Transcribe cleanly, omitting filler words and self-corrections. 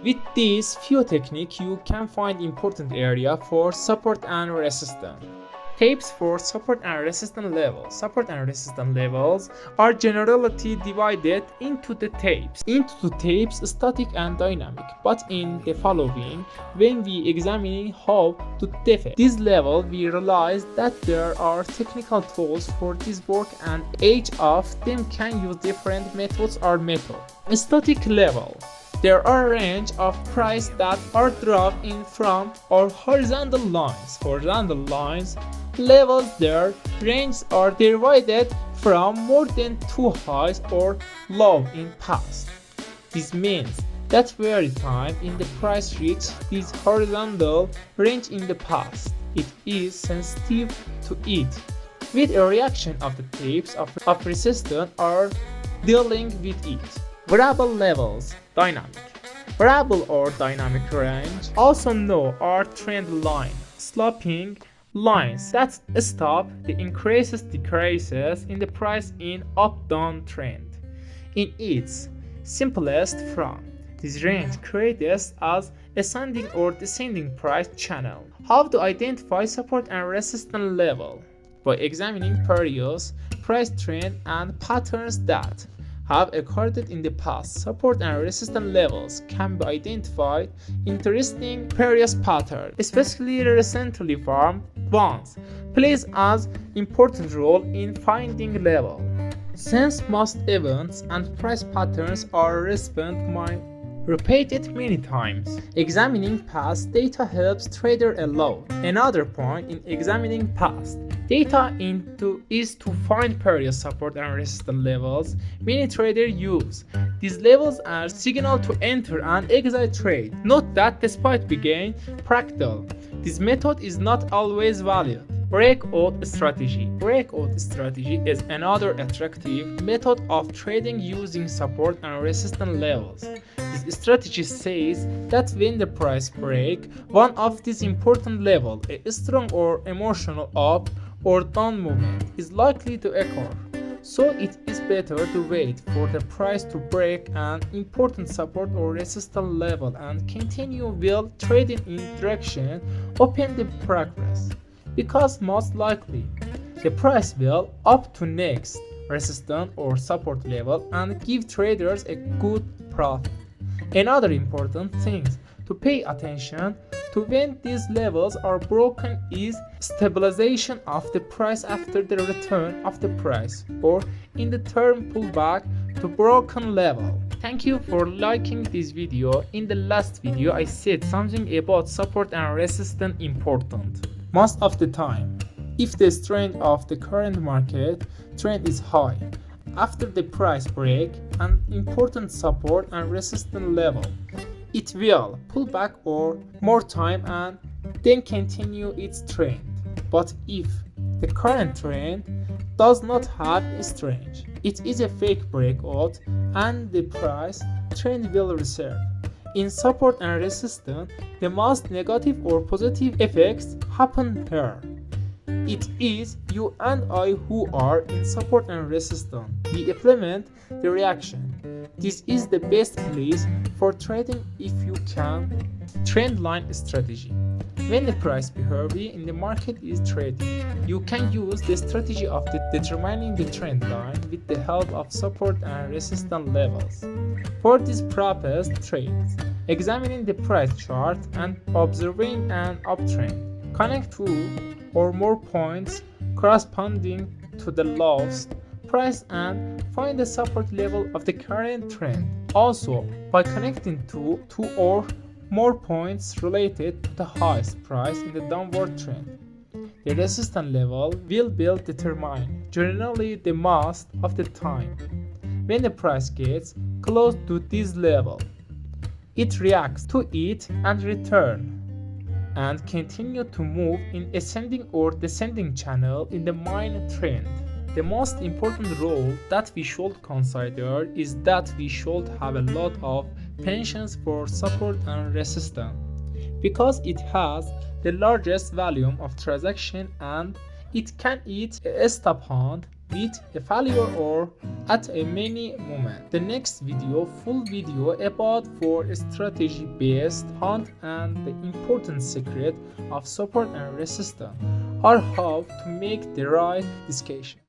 With this few technique, you can find important area for support and resistance. Tapes for support and resistance levels. Support and resistance levels are generally divided into the tapes static and dynamic. But in the following, when we examine how to define this level, we realize that there are technical tools for this work and each of them can use different methods or method. A static level. There are a range of prices that are drawn in front or horizontal lines. Horizontal lines levels their ranges are divided from more than two highs or low in past. This means that every time in the price reach this horizontal range in the past, it is sensitive to it, with a reaction of the tapes of resistance or dealing with it. Variable levels, dynamic. Variable or dynamic range, also known as trend line, sloping lines that stop the increases decreases in the price in up-down trend. In its simplest form, this range creates as ascending or descending price channel. How to identify support and resistance level? By examining previous price trend and patterns that have occurred in the past. Support and resistance levels can be identified. Interesting previous pattern, especially recently formed ones, plays an important role in finding level. Since most events and price patterns are repeated many times, examining past data helps trader a lot. Another point in examining past data is to find previous support and resistance levels many traders use. These levels are signal to enter and exit trade. Note that despite being practical, this method is not always valid. Breakout strategy. Breakout strategy is another attractive method of trading using support and resistance levels. This strategy says that when the price breaks one of these important levels, a strong or emotional up or down movement is likely to occur. So it is better to wait for the price to break an important support or resistance level and continue while trading in direction open the progress. Because most likely, the price will up to next resistance or support level and give traders a good profit. Another important thing to pay attention to when these levels are broken is stabilization of the price after the return of the price or in the term pullback to broken level. Thank you for liking this video. In the last video I said something about support and resistance important. Most of the time, if the strength of the current market trend is high, after the price break an important support and resistance level, it will pull back or more time and then continue its trend. But if the current trend does not have strength, it is a fake breakout and the price trend will reserve. In support and resistance, the most negative or positive effects happen here. It is you and I who are in support and resistance. We implement the reaction. This is the best place for trading if you can. Trend line strategy. When the price behavior in the market is trading, you can use the strategy of determining the trend line with the help of support and resistance levels. For this purpose, trades, examining the price chart and observing an uptrend. Connect two or more points corresponding to the lowest price and find the support level of the current trend. Also, by connecting two or more points related to the highest price in the downward trend, the resistance level will be determined. Generally, the most of the time, when the price gets close to this level, it reacts to it and returns and continue to move in ascending or descending channel in the main trend. The most important role that we should consider is that we should have a lot of patience for support and resistance because it has the largest volume of transaction and it can eat a stop hand with a failure or at a many moment. The next video, full video about for strategy based hunt and the important secret of support and resistance, or how to make the right decision.